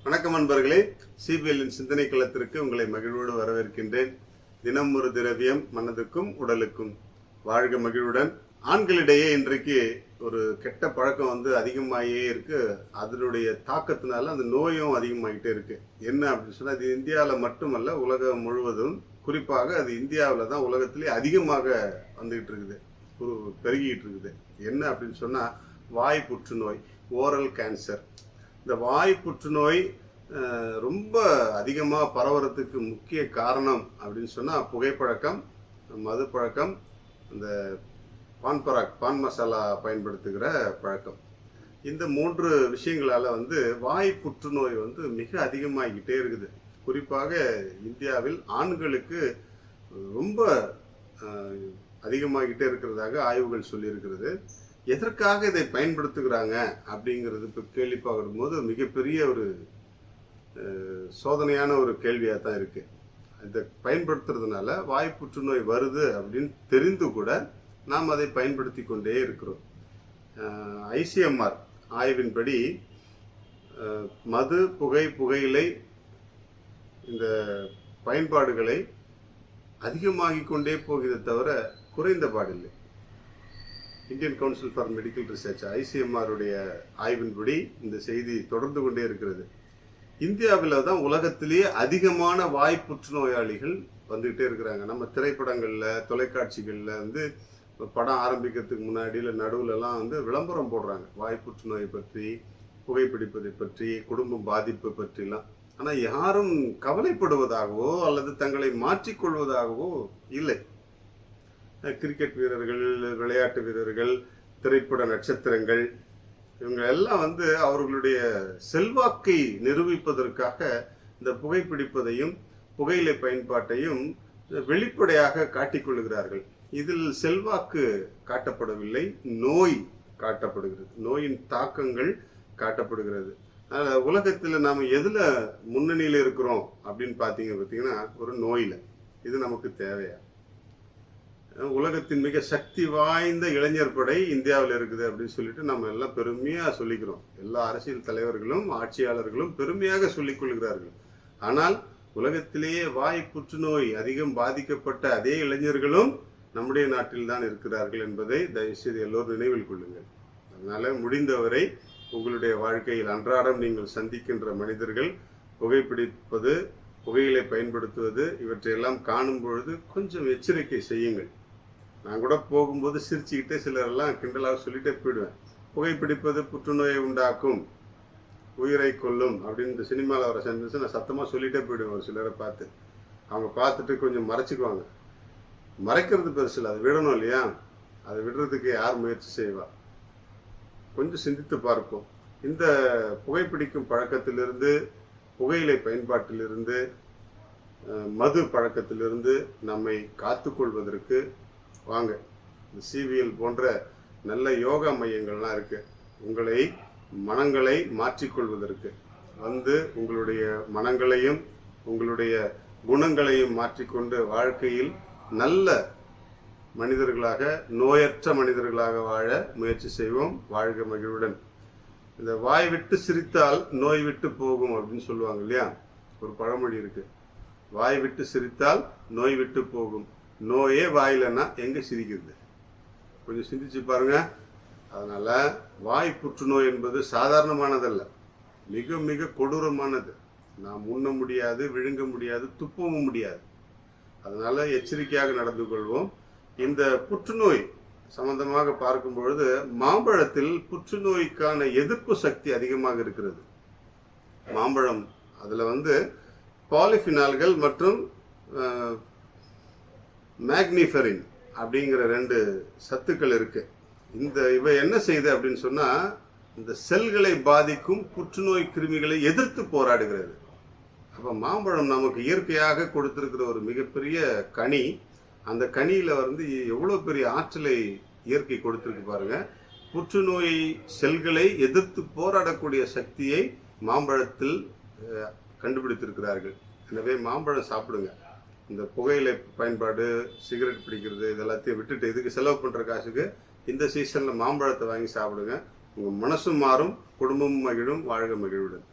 வணக்கம் நண்பர்களே, சிபிஎல்லின் சிந்தனை களத்திற்கு உங்களை மகிழ்வோடு வரவேற்கின்றேன். தினம் ஒரு திரவியம், மனதுக்கும் உடலுக்கும். வாழ்க மகிழ்வுடன். ஆண்களிடையே இன்றைக்கு ஒரு கெட்ட பழக்கம் அதிகமாகியே இருக்கு. அதனுடைய தாக்கத்தினால அந்த நோயும் அதிகமாகிட்டே இருக்கு. என்ன அப்படின்னு சொன்னா, அது இந்தியாவில் மட்டுமல்ல, உலகம் முழுவதும், குறிப்பாக அது இந்தியாவில் தான் உலகத்திலே அதிகமாக வந்துகிட்டு இருக்குது, பெருகிட்டு இருக்குது. என்ன அப்படின்னு சொன்னா, வாய் புற்றுநோய், ஓரல் கேன்சர். இந்த வாய் புற்றுநோய் ரொம்ப அதிகமாக பரவுறதுக்கு முக்கிய காரணம் அப்படின்னு சொன்னால் புகைப்பழக்கம், மது பழக்கம், இந்த பான் மசாலா பயன்படுத்துகிற பழக்கம். இந்த 3 விஷயங்களால் வாய் புற்றுநோய் மிக அதிகமாகிக்கிட்டே இருக்குது. குறிப்பாக இந்தியாவில் ஆண்களுக்கு ரொம்ப அதிகமாகிட்டே இருக்கிறதாக ஆய்வுகள் சொல்லியிருக்கிறது. எதற்காக இதை பயன்படுத்துகிறாங்க அப்படிங்கிறது இப்போ கேள்வி பார்க்கும்போது மிகப்பெரிய ஒரு சோதனையான ஒரு கேள்வியாக தான் இருக்கு. இதை பயன்படுத்துறதுனால வாய் புற்றுநோய் வருது அப்படின்னு தெரிந்து கூட நாம் அதை பயன்படுத்தி கொண்டே இருக்கிறோம். ஐசிஎம்ஆர் ஆய்வின்படி மது, புகையிலை இந்த பயன்பாடுகளை அதிகமாகிக் கொண்டே போகிறதை தவிர குறைந்த பாடில்லை. Indian council for medical research ஐசிஎம்ஆருடைய ஆய்வின்படி இந்த செய்தி தொடர்ந்து கொண்டே இருக்கிறது. இந்தியாவில் தான் உலகத்திலேயே அதிகமான வாய் புற்றுநோயாளிகள் வந்துகிட்டே இருக்கிறாங்க. நம்ம திரைப்படங்களில், தொலைக்காட்சிகளில் படம் ஆரம்பிக்கிறதுக்கு முன்னாடி இல்லை நடுவுலலாம் விளம்பரம் போடுறாங்க, வாய் புற்றுநோயை பற்றி, புகைப்பிடிப்பதை பற்றி, குடும்ப பாதிப்பு பற்றிலாம். ஆனால் யாரும் கவலைப்படுவதாகவோ அல்லது தங்களை மாற்றிக்கொள்வதாகவோ இல்லை. கிரிக்கெட் வீரர்கள், விளையாட்டு வீரர்கள், திரைப்பட நட்சத்திரங்கள், இவங்க எல்லாம் அவர்களுடைய செல்வாக்கை நிரூபிப்பதற்காக இந்த புகைப்பிடிப்பதையும் புகையிலை பயன்பாட்டையும் வெளிப்படையாக காட்டிக்கொள்கிறார்கள். இதில் செல்வாக்கு காட்டப்படவில்லை, நோய் காட்டப்படுகிறது, நோயின் தாக்கங்கள் காட்டப்படுகிறது. உலகத்தில் நாம் எதுல முன்னணியில் இருக்கிறோம் அப்படின்னு பார்த்தீங்கன்னா ஒரு நோயில. இது நமக்கு தேவையா? உலகத்தின் மிக சக்தி வாய்ந்த இளைஞர் படை இந்தியாவில் இருக்குது அப்படின்னு சொல்லிட்டு நம்ம எல்லாம் பெருமையாக சொல்லிக்கிறோம். எல்லா அரசியல் தலைவர்களும் ஆட்சியாளர்களும் பெருமையாக சொல்லிக் கொள்கிறார்கள். ஆனால் உலகத்திலேயே வாய் புற்றுநோய் அதிகம் பாதிக்கப்பட்ட அதே இளைஞர்களும் நம்முடைய நாட்டில் தான் இருக்கிறார்கள் என்பதை தயவுசெய்து எல்லோரும் நினைவில் கொள்ளுங்கள். அதனால முடிந்தவரை உங்களுடைய வாழ்க்கையில் அன்றாடம் நீங்கள் சந்திக்கின்ற மனிதர்கள் புகைப்பிடிப்பது, புகையிலை பயன்படுத்துவது, இவற்றையெல்லாம் காணும் பொழுது கொஞ்சம் எச்சரிக்கை செய்யுங்கள். நான் கூட போகும்போது சிரிச்சுக்கிட்டே சிலரெல்லாம் கிண்டலாக சொல்லிட்டே போயிடுவேன். புகைப்பிடிப்பது புற்றுநோயை உண்டாக்கும், உயிரை கொல்லும் அப்படின்னு இந்த சினிமாவில் வர சென்டென்ஸ் நான் சத்தமாக சொல்லிட்டே போயிடுவேன். ஒரு சிலரை பார்த்து அவங்க பார்த்துட்டு கொஞ்சம் மறைச்சிக்குவாங்க. மறைக்கிறது பெருசில்லை, அதை விடணும் இல்லையா? அதை விடுறதுக்கு யார் முயற்சி செய்வா? கொஞ்சம் சிந்தித்து பார்ப்போம். இந்த புகைப்பிடிக்கும் பழக்கத்திலிருந்து, புகையிலை பயன்பாட்டிலிருந்து, மது பழக்கத்திலிருந்து நம்மை காத்துக்கொள்வதற்கு வாங்க, இந்த சிபிஎல் போன்ற நல்ல யோகா மையங்கள்லாம் இருக்கு. உங்களை, மனங்களை மாற்றிக்கொள்வதற்கு உங்களுடைய மனங்களையும் உங்களுடைய குணங்களையும் மாற்றிக்கொண்டு வாழ்க்கையில் நல்ல மனிதர்களாக, நோயற்ற மனிதர்களாக வாழ முயற்சி செய்வோம். வாழ்க மகிழ்வுடன். இந்த வாய் விட்டு சிரித்தால் நோய் விட்டு போகும் அப்படின்னு சொல்லுவாங்க இல்லையா? ஒரு பழமொழி இருக்கு, வாய் விட்டு சிரித்தால் நோய் விட்டு போகும். நோயே வாயிலன்னா எங்க சிரிக்கிறது? கொஞ்சம் சிந்திச்சு பாருங்க. அதனால வாய் புற்றுநோய் என்பது சாதாரணமானதல்ல, மிக மிக கொடூரமானது. நாம் உண்ண முடியாது, விழுங்க முடியாது, துப்பவும் முடியாது. அதனால எச்சரிக்கையாக நடந்து கொள்வோம். இந்த புற்றுநோய் சம்பந்தமாக பார்க்கும் பொழுது மாம்பழத்தில் புற்றுநோய்க்கான எதிர்ப்பு சக்தி அதிகமாக இருக்கிறது. மாம்பழம் அதுல பாலிஃபினால்கள் மற்றும் மேக்னிஃபெரின் அப்படிங்கிற 2 சத்துக்கள் இருக்கு. இவை என்ன செய்யுது அப்படின்னு சொன்னா, இந்த செல்களை பாதிக்கும் புற்றுநோய் கிருமிகளை எதிர்த்து போராடுகிறது. அப்ப மாம்பழம் நமக்கு இயற்கையாக கொடுத்திருக்கிற ஒரு மிகப்பெரிய கனி. அந்த கனியில எவ்வளவு பெரிய ஆற்றலை இயற்கை கொடுத்திருக்கு பாருங்க. புற்றுநோய் செல்களை எதிர்த்து போராடக்கூடிய சக்தியை மாம்பழத்தில் கண்டுபிடித்திருக்கிறார்கள். எனவே மாம்பழம் சாப்பிடுங்க. இந்த புகையிலை பயன்பாடு, சிகரெட் பிடிக்கிறது இதெல்லாத்தையும் விட்டுட்டு இதுக்கு செலவு பண்ற காசுக்கு இந்த சீசன்ல மாம்பழத்தை வாங்கி சாப்பிடுங்க. உங்க மனசும் மாறும், குடும்பமும் மகிழும். வாழ்க மகிழ்வுடன்.